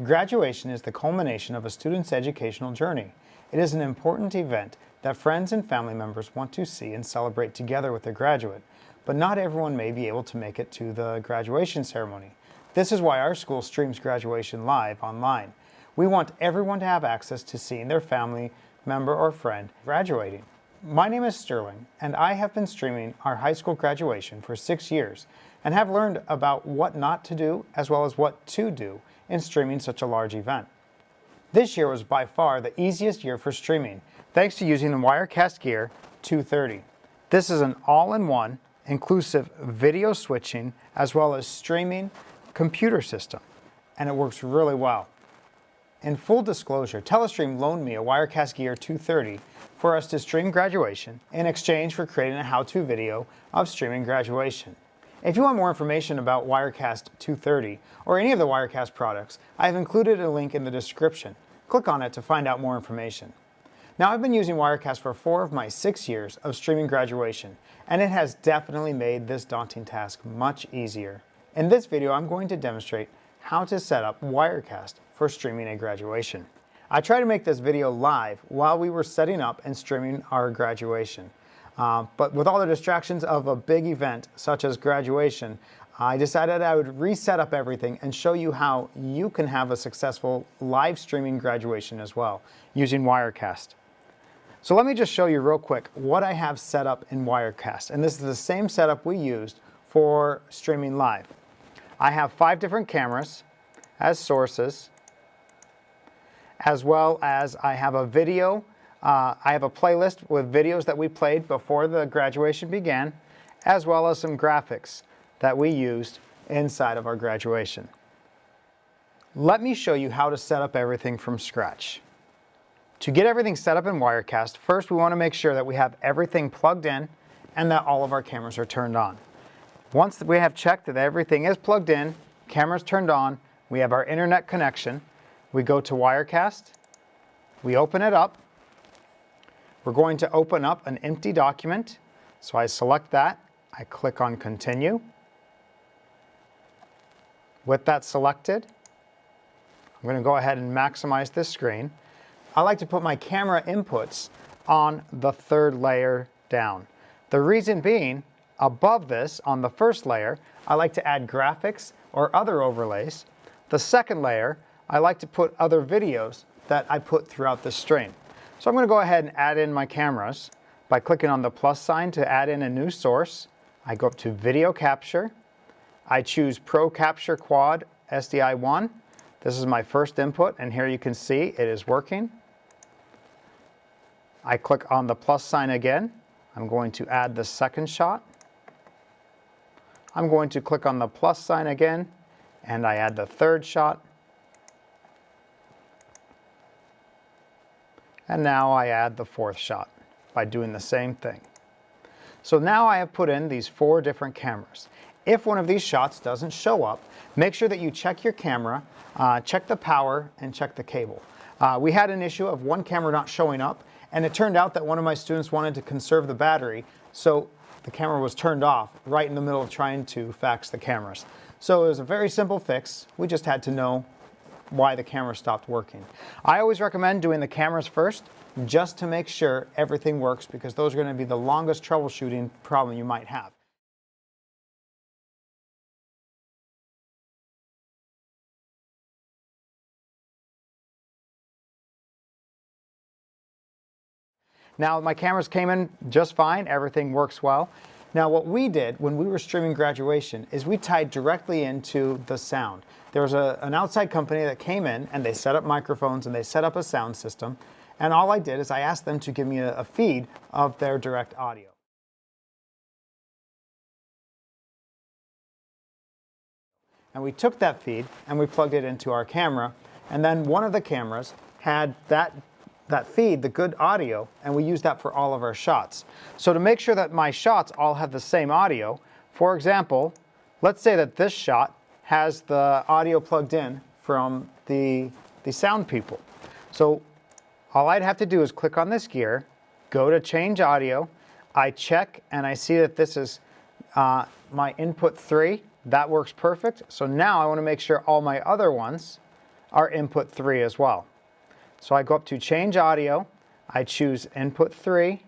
Graduation is the culmination of a student's educational journey. It is an important event that friends and family members want to see and celebrate together with their graduate, but not everyone may be able to make it to the graduation ceremony. This is why our school streams graduation live online. We want everyone to have access to seeing their family member or friend graduating. My name is Sterling, and I have been streaming our high school graduation for 6 years and have learned about what not to do as well as what to do in streaming such a large event. This year was by far the easiest year for streaming, thanks to using the Wirecast Gear 230. This is an all-in-one, inclusive video switching as well as streaming computer system, and it works really well. In full disclosure, Telestream loaned me a Wirecast Gear 230 for us to stream graduation in exchange for creating a how-to video of streaming graduation. If you want more information about Wirecast 230 or any of the Wirecast products, I have included a link in the description. Click on it to find out more information. Now, I've been using Wirecast for 4 of my 6 years of streaming graduation, and it has definitely made this daunting task much easier. In this video, I'm going to demonstrate how to set up Wirecast for streaming a graduation. I tried to make this video live while we were setting up and streaming our graduation. But with all the distractions of a big event such as graduation, I decided I would reset up everything and show you how you can have a successful live streaming graduation as well using Wirecast. So let me just show you real quick what I have set up in Wirecast. And this is the same setup we used for streaming live. I have 5 different cameras as sources, as well as I have a video. I have a playlist with videos that we played before the graduation began, as well as some graphics that we used inside of our graduation. Let me show you how to set up everything from scratch. To get everything set up in Wirecast, first we want to make sure that we have everything plugged in and that all of our cameras are turned on. Once we have checked that everything is plugged in, cameras turned on, we have our internet connection, we go to Wirecast, we open it up. We're going to open up an empty document. So I select that, I click on Continue. With that selected, I'm going to go ahead and maximize this screen. I like to put my camera inputs on the 3rd layer down. The reason being, above this, on the 1st layer, I like to add graphics or other overlays. The 2nd layer, I like to put other videos that I put throughout the stream. So I'm going to go ahead and add in my cameras by clicking on the plus sign to add in a new source. I go up to Video Capture. I choose Pro Capture Quad SDI1. This is my first input, and here you can see it is working. I click on the plus sign again. I'm going to add the 2nd shot. I'm going to click on the plus sign again, and I add the 3rd shot. And now I add the 4th shot by doing the same thing. So now I have put in these 4 different cameras. If one of these shots doesn't show up, make sure that you check your camera, check the power, and check the cable. We had an issue of one camera not showing up, and it turned out that one of my students wanted to conserve the battery, so the camera was turned off right in the middle of trying to fax the cameras. So it was a very simple fix. We just had to know why the camera stopped working. I always recommend doing the cameras first just to make sure everything works, because those are going to be the longest troubleshooting problem you might have. Now my cameras came in just fine, everything works well. Now what we did when we were streaming graduation is we tied directly into the sound. There was an outside company that came in and they set up microphones and they set up a sound system, and all I did is I asked them to give me a feed of their direct audio. And we took that feed and we plugged it into our camera, and then one of the cameras had that feed, the good audio, and we used that for all of our shots. So to make sure that my shots all have the same audio, for example, let's say that this shot has the audio plugged in from the sound people. So all I'd have to do is click on this gear, go to change audio, I check and I see that this is my input 3. That works perfect. So now I want to make sure all my other ones our input 3 as well. So I go up to change audio, I choose input 3,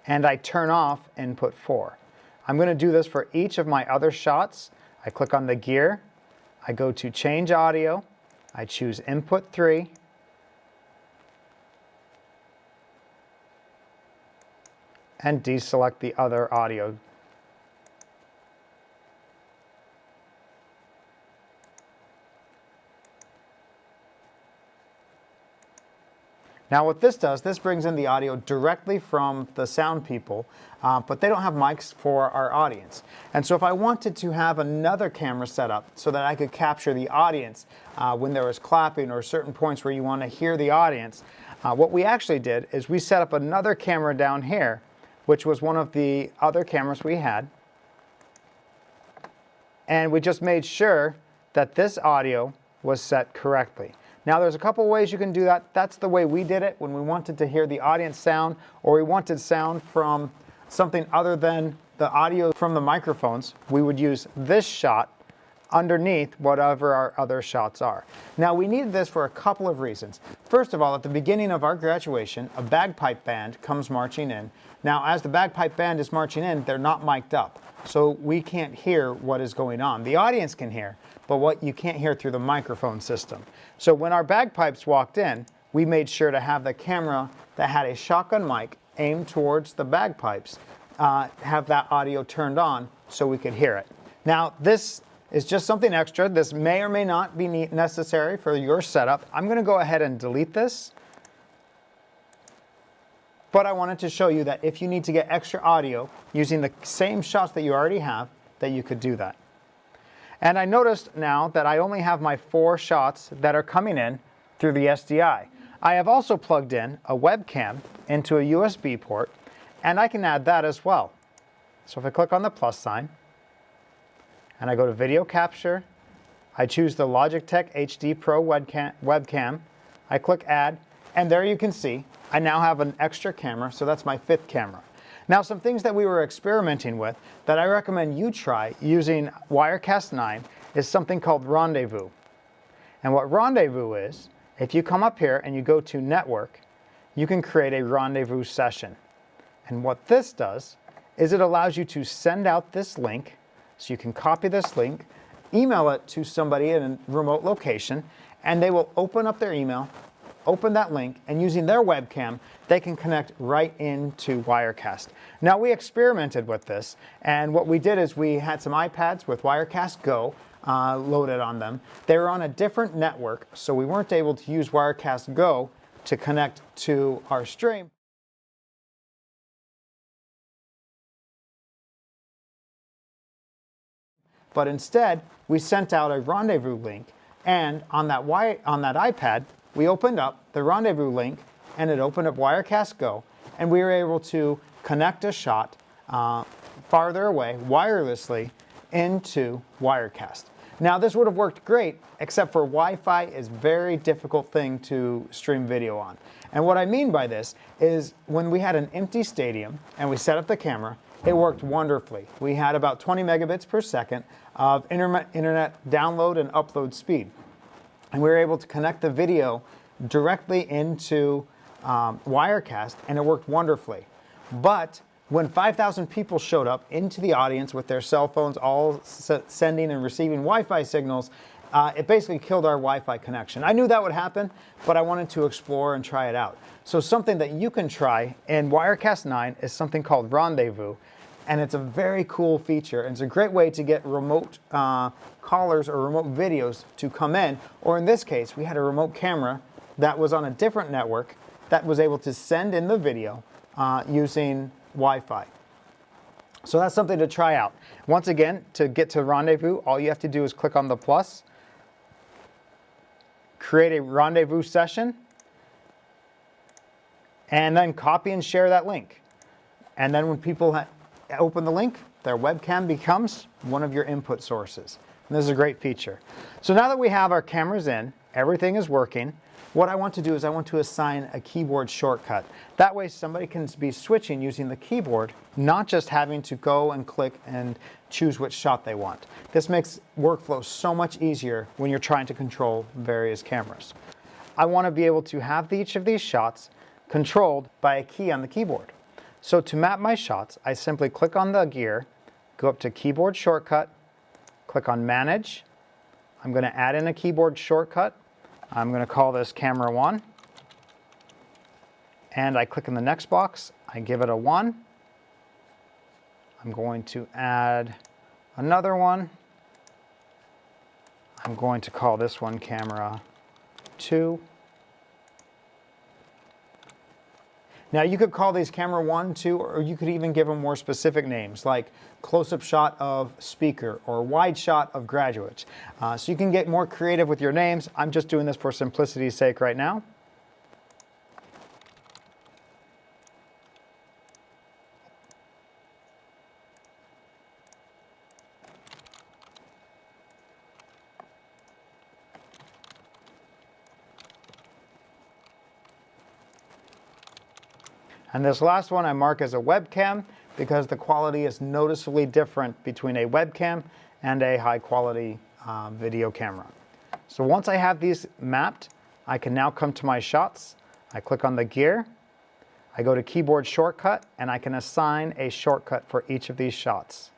and I turn off input 4. I'm going to do this for each of my other shots. I click on the gear, I go to change audio, I choose input 3, and deselect the other audio. Now what this does, this brings in the audio directly from the sound people, but they don't have mics for our audience. And so if I wanted to have another camera set up so that I could capture the audience when there was clapping or certain points where you want to hear the audience, what we actually did is we set up another camera down here, which was one of the other cameras we had. And we just made sure that this audio was set correctly. Now there's a couple ways you can do that. That's the way we did it when we wanted to hear the audience sound, or we wanted sound from something other than the audio from the microphones. We would use this shot underneath whatever our other shots are. Now we needed this for a couple of reasons. First of all, at the beginning of our graduation, a bagpipe band comes marching in. Now as the bagpipe band is marching in, they're not mic'd up, so we can't hear what is going on. The audience can hear, but what you can't hear through the microphone system. So when our bagpipes walked in, we made sure to have the camera that had a shotgun mic aimed towards the bagpipes, have that audio turned on so we could hear it. Now this is just something extra. This may or may not be necessary for your setup. I'm going to go ahead and delete this. But I wanted to show you that if you need to get extra audio using the same shots that you already have, that you could do that. And I noticed now that I only have my 4 shots that are coming in through the SDI. I have also plugged in a webcam into a USB port, and I can add that as well. So if I click on the plus sign, and I go to video capture, I choose the Logitech HD Pro webcam, I click add, and there you can see I now have an extra camera, so that's my 5th camera. Now some things that we were experimenting with that I recommend you try using Wirecast 9 is something called Rendezvous. And what Rendezvous is, if you come up here and you go to Network, you can create a rendezvous session. And what this does is it allows you to send out this link, so you can copy this link, email it to somebody in a remote location, and they will open up their email, open that link, and using their webcam, they can connect right into Wirecast. Now we experimented with this, and what we did is we had some iPads with Wirecast Go loaded on them. They were on a different network, so we weren't able to use Wirecast Go to connect to our stream. But instead, we sent out a rendezvous link, and on that iPad, we opened up the rendezvous link, and it opened up Wirecast Go, and we were able to connect a shot farther away wirelessly into Wirecast. Now this would have worked great, except for Wi-Fi is a very difficult thing to stream video on. And what I mean by this is when we had an empty stadium and we set up the camera, it worked wonderfully. We had about 20 megabits per second of internet download and upload speed. And we were able to connect the video directly into Wirecast, and it worked wonderfully. But when 5,000 people showed up into the audience with their cell phones all sending and receiving Wi-Fi signals, it basically killed our Wi-Fi connection. I knew that would happen, but I wanted to explore and try it out. So something that you can try in Wirecast 9 is something called Rendezvous, and it's a very cool feature, and it's a great way to get remote callers or remote videos to come in, or in this case, we had a remote camera that was on a different network that was able to send in the video using Wi-Fi. So that's something to try out. Once again, to get to Rendezvous, all you have to do is click on the plus, create a rendezvous session, and then copy and share that link. And then when people open the link, their webcam becomes one of your input sources. And this is a great feature. So now that we have our cameras in, everything is working, what I want to do is I want to assign a keyboard shortcut. That way somebody can be switching using the keyboard, not just having to go and click and choose which shot they want. This makes workflow so much easier when you're trying to control various cameras. I want to be able to have each of these shots controlled by a key on the keyboard. So to map my shots, I simply click on the gear, go up to Keyboard Shortcut, click on Manage. I'm going to add in a keyboard shortcut. I'm going to call this Camera 1. And I click in the next box. I give it a 1. I'm going to add another one. I'm going to call this one Camera 2. Now you could call these Camera 1, 2, or you could even give them more specific names like close-up shot of speaker or wide shot of graduates. So you can get more creative with your names. I'm just doing this for simplicity's sake right now. And this last one I mark as a webcam because the quality is noticeably different between a webcam and a high quality video camera. So once I have these mapped, I can now come to my shots. I click on the gear, I go to keyboard shortcut, and I can assign a shortcut for each of these shots.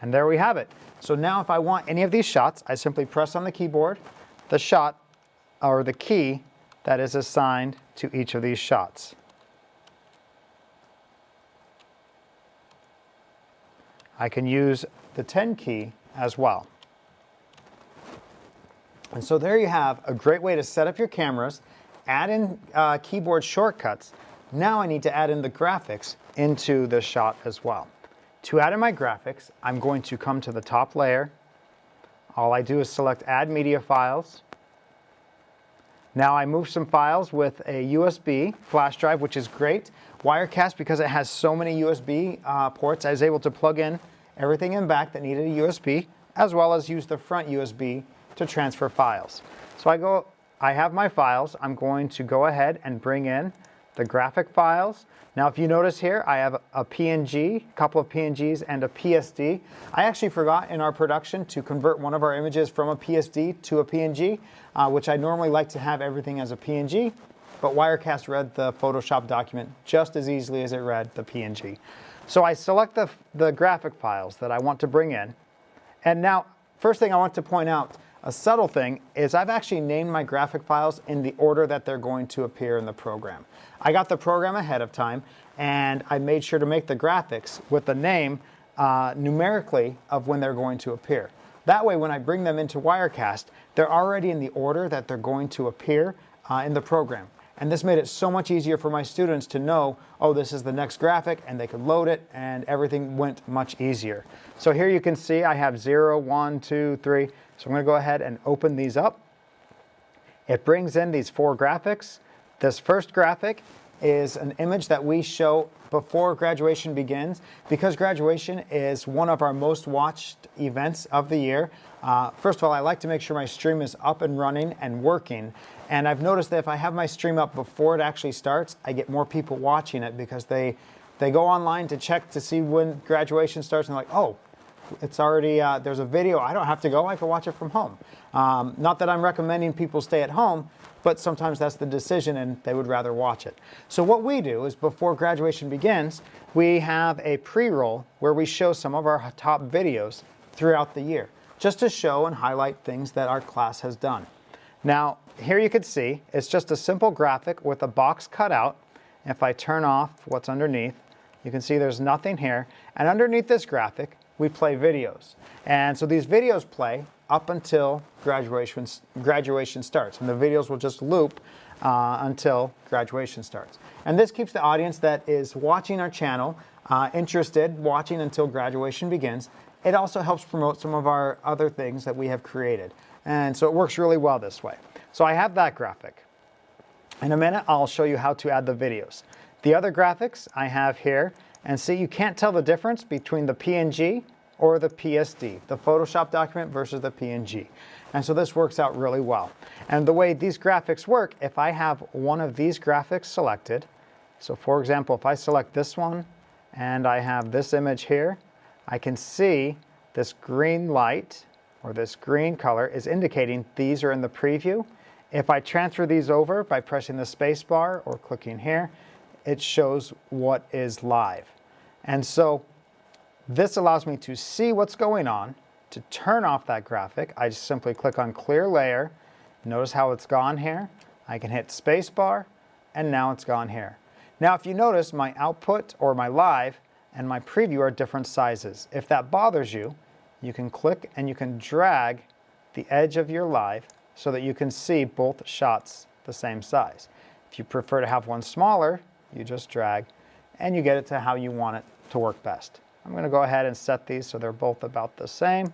And there we have it. So now if I want any of these shots, I simply press on the keyboard the shot or the key that is assigned to each of these shots. I can use the 10 key as well. And so there you have a great way to set up your cameras, add in keyboard shortcuts. Now I need to add in the graphics into the shot as well. To add in my graphics, I'm going to come to the top layer. All I do is select Add Media Files. Now I move some files with a USB flash drive, which is great. Wirecast, because it has so many USB ports, I was able to plug in everything in back that needed a USB, as well as use the front USB to transfer files. So I have my files. I'm going to go ahead and bring in the graphic files. Now if you notice here, I have a PNG, a couple of PNGs, and a PSD. I actually forgot in our production to convert one of our images from a PSD to a PNG, which I normally like to have everything as a PNG, but Wirecast read the Photoshop document just as easily as it read the PNG. So I select the graphic files that I want to bring in. And now, first thing I want to point out, a subtle thing is I've actually named my graphic files in the order that they're going to appear in the program. I got the program ahead of time and I made sure to make the graphics with the name numerically of when they're going to appear. That way when I bring them into Wirecast, they're already in the order that they're going to appear in the program. And this made it so much easier for my students to know, oh, this is the next graphic, and they could load it, and everything went much easier. So here you can see I have 0, 1, 2, 3. So I'm going to go ahead and open these up. It brings in these 4 graphics. This first graphic is an image that we show before graduation begins. Because graduation is one of our most watched events of the year, first of all, I like to make sure my stream is up and running and working. And I've noticed that if I have my stream up before it actually starts, I get more people watching it because they go online to check to see when graduation starts and they're like, oh, it's already, there's a video, I don't have to go, I can watch it from home. Not that I'm recommending people stay at home, but sometimes that's the decision and they would rather watch it. So what we do is before graduation begins, we have a pre-roll where we show some of our top videos throughout the year, just to show and highlight things that our class has done. Now, here you can see, it's just a simple graphic with a box cut out. If I turn off what's underneath, you can see there's nothing here. And underneath this graphic, we play videos. And so these videos play up until graduation starts. And the videos will just loop until graduation starts. And this keeps the audience that is watching our channel interested, watching until graduation begins. It also helps promote some of our other things that we have created. And so it works really well this way. So I have that graphic. In a minute, I'll show you how to add the videos. The other graphics I have here, and see, you can't tell the difference between the PNG or the PSD, the Photoshop document versus the PNG. And so this works out really well. And the way these graphics work, if I have one of these graphics selected, so for example, if I select this one and I have this image here, I can see this green light or this green color is indicating these are in the preview. If I transfer these over by pressing the space bar or clicking here, it shows what is live. And so this allows me to see what's going on. To turn off that graphic, I just simply click on clear layer. Notice how it's gone here. I can hit space bar and now it's gone here. Now if you notice, my output or my live and my preview are different sizes. If that bothers you, you can click and you can drag the edge of your live so that you can see both shots the same size. If you prefer to have one smaller, you just drag and you get it to how you want it to work best. I'm going to go ahead and set these so they're both about the same.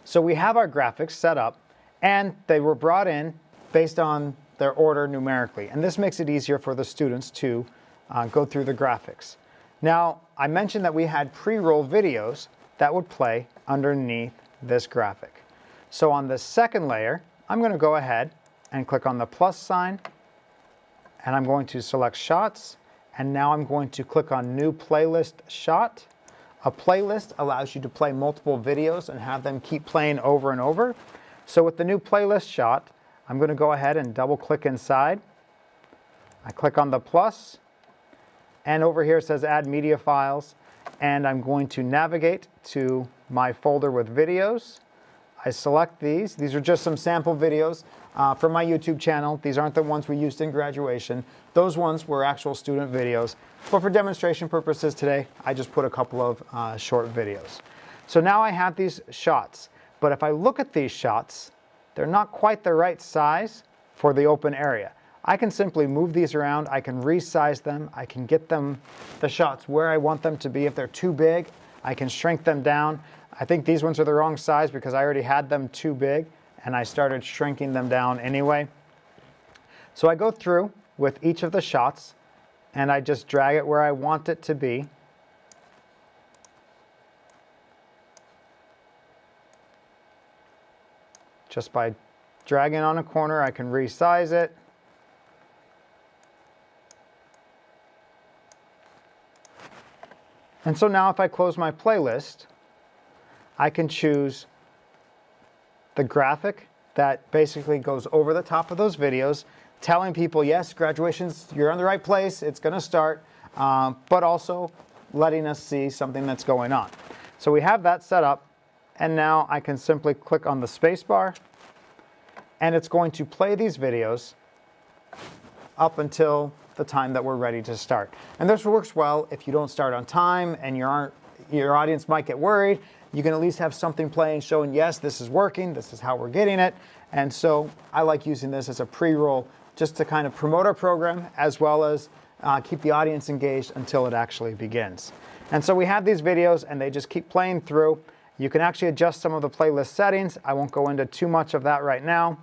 So we have our graphics set up and they were brought in based on their order numerically. And this makes it easier for the students to go through the graphics. Now, I mentioned that we had pre-roll videos that would play underneath this graphic. So on the second layer, I'm going to go ahead and click on the plus sign and I'm going to select shots. And now I'm going to click on New Playlist Shot. A playlist allows you to play multiple videos and have them keep playing over and over. So with the New Playlist Shot, I'm going to go ahead and double click inside. I click on the plus, and over here it says Add Media Files. And I'm going to navigate to my folder with videos. I select these. These are just some sample videos from my YouTube channel. These aren't the ones we used in graduation. Those ones were actual student videos. But for demonstration purposes today, I just put a couple of short videos. So now I have these shots. But if I look at these shots, they're not quite the right size for the open area. I can simply move these around. I can resize them. I can get them, the shots, where I want them to be. If they're too big, I can shrink them down. I think these ones are the wrong size because I already had them too big and I started shrinking them down anyway. So I go through with each of the shots and I just drag it where I want it to be. Just by dragging on a corner, I can resize it. And so now if I close my playlist, I can choose the graphic that basically goes over the top of those videos, telling people, yes, graduation's, you're in the right place, it's going to start, but also letting us see something that's going on. So we have that set up, and now I can simply click on the space bar, and it's going to play these videos up until the time that we're ready to start. And this works well if you don't start on time and your audience might get worried. You can at least have something playing showing, yes, this is working, this is how we're getting it. And so I like using this as a pre-roll just to kind of promote our program as well as keep the audience engaged until it actually begins. And so we have these videos and they just keep playing through. You can actually adjust some of the playlist settings. I won't go into too much of that right now.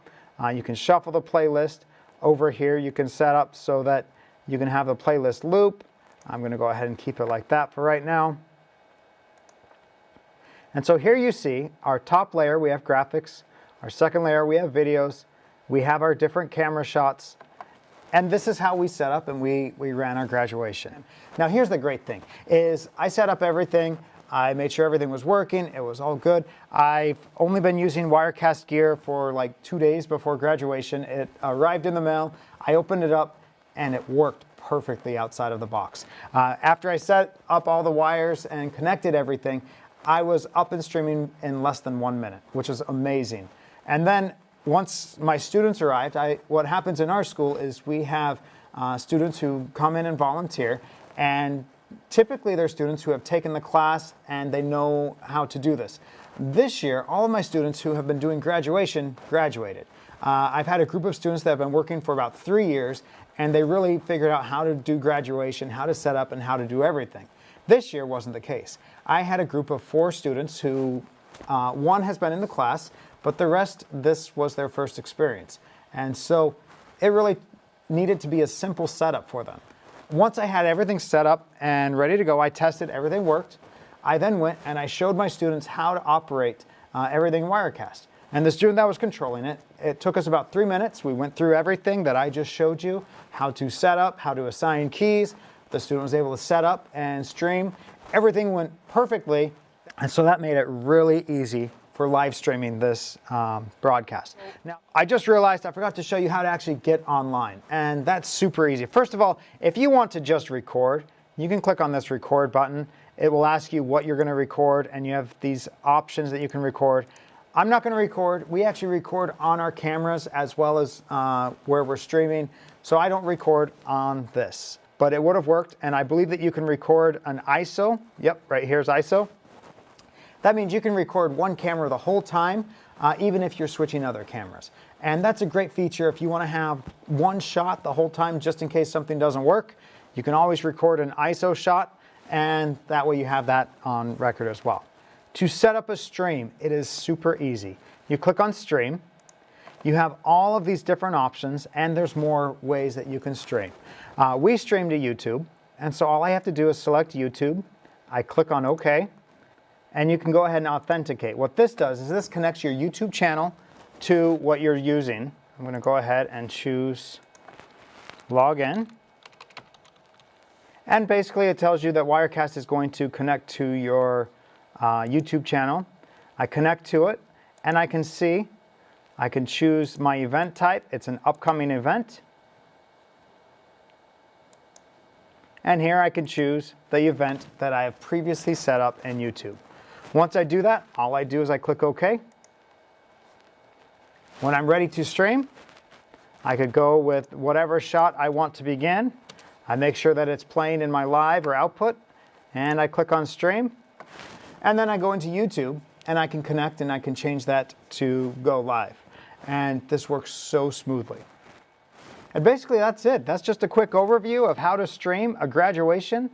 You can shuffle the playlist. Over here you can set up so that you can have the playlist loop. I'm going to go ahead and keep it like that for right now. And so here you see our top layer, we have graphics. Our second layer, we have videos. We have our different camera shots. And this is how we set up and we ran our graduation. Now here's the great thing, is I set up everything. I made sure everything was working. It was all good. I've only been using Wirecast Gear for like 2 days before graduation. It arrived in the mail. I opened it up and it worked perfectly outside of the box. After I set up all the wires and connected everything, I was up and streaming in less than 1 minute, which is amazing. And then once my students arrived, what happens in our school is we have students who come in and volunteer, and typically they're students who have taken the class and they know how to do this. This year, all of my students who have been doing graduation graduated. I've had a group of students that have been working for about 3 years, and they really figured out how to do graduation, how to set up, and how to do everything. This year wasn't the case. I had a group of 4 students who, one has been in the class, but the rest, this was their first experience. And so it really needed to be a simple setup for them. Once I had everything set up and ready to go, I tested everything worked. I then went and I showed my students how to operate everything in Wirecast. And the student that was controlling it, it took us about 3 minutes. We went through everything that I just showed you, how to set up, how to assign keys. The student was able to set up and stream. Everything went perfectly. And so that made it really easy for live streaming this broadcast. Now, I just realized I forgot to show you how to actually get online. And that's super easy. First of all, if you want to just record, you can click on this record button. It will ask you what you're going to record, and you have these options that you can record. I'm not going to record. We actually record on our cameras as well as where we're streaming. So I don't record on this, but it would have worked. And I believe that you can record an ISO. Yep, right here's ISO. That means you can record one camera the whole time, even if you're switching other cameras. And that's a great feature if you want to have one shot the whole time, just in case something doesn't work. You can always record an ISO shot, and that way you have that on record as well. To set up a stream, it is super easy. You click on stream. You have all of these different options, and there's more ways that you can stream. We stream to YouTube, and so all I have to do is select YouTube. I click on OK, and you can go ahead and authenticate. What this does is this connects your YouTube channel to what you're using. I'm going to go ahead and choose log in. And basically it tells you that Wirecast is going to connect to your YouTube channel. I connect to it, and I can see, I can choose my event type. It's an upcoming event. And here I can choose the event that I have previously set up in YouTube. Once I do that, all I do is I click OK. When I'm ready to stream, I could go with whatever shot I want to begin. I make sure that it's playing in my live or output, and I click on stream. And then I go into YouTube, and I can connect, and I can change that to go live. And this works so smoothly. And basically that's it. That's just a quick overview of how to stream a graduation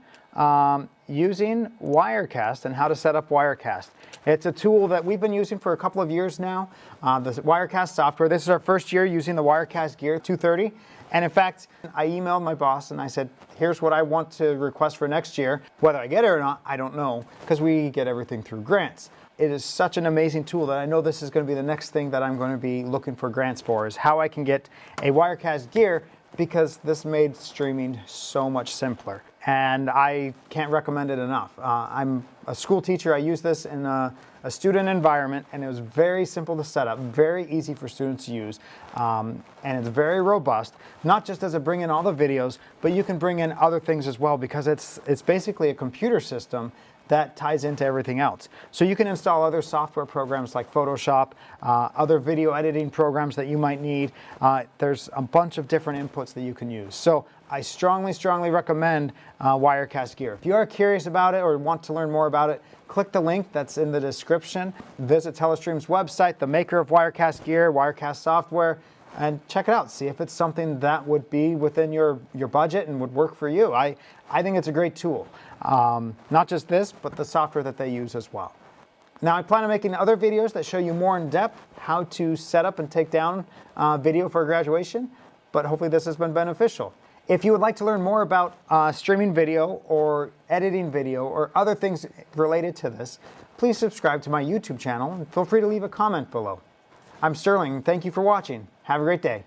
using Wirecast and how to set up Wirecast. It's a tool that we've been using for a couple of years now, the Wirecast software. This is our first year using the Wirecast Gear 230. And in fact, I emailed my boss and I said, here's what I want to request for next year. Whether I get it or not, I don't know, because we get everything through grants. It is such an amazing tool that I know this is going to be the next thing that I'm going to be looking for grants for, is how I can get a Wirecast Gear, because this made streaming so much simpler. And I can't recommend it enough. I'm a school teacher. I use this in a student environment, and it was very simple to set up, very easy for students to use, and it's very robust, not just as a bring in all the videos, but you can bring in other things as well, because it's basically a computer system that ties into everything else. So you can install other software programs like Photoshop, other video editing programs that you might need. There's a bunch of different inputs that you can use. So I strongly, strongly recommend Wirecast Gear. If you are curious about it or want to learn more about it, click the link that's in the description. Visit Telestream's website, the maker of Wirecast Gear, Wirecast software, and check it out. See if it's something that would be within your budget and would work for you. I think it's a great tool. Not just this, but the software that they use as well. Now, I plan on making other videos that show you more in depth how to set up and take down video for graduation, but hopefully this has been beneficial. If you would like to learn more about streaming video or editing video or other things related to this, please subscribe to my YouTube channel and feel free to leave a comment below. I'm Sterling. Thank you for watching. Have a great day.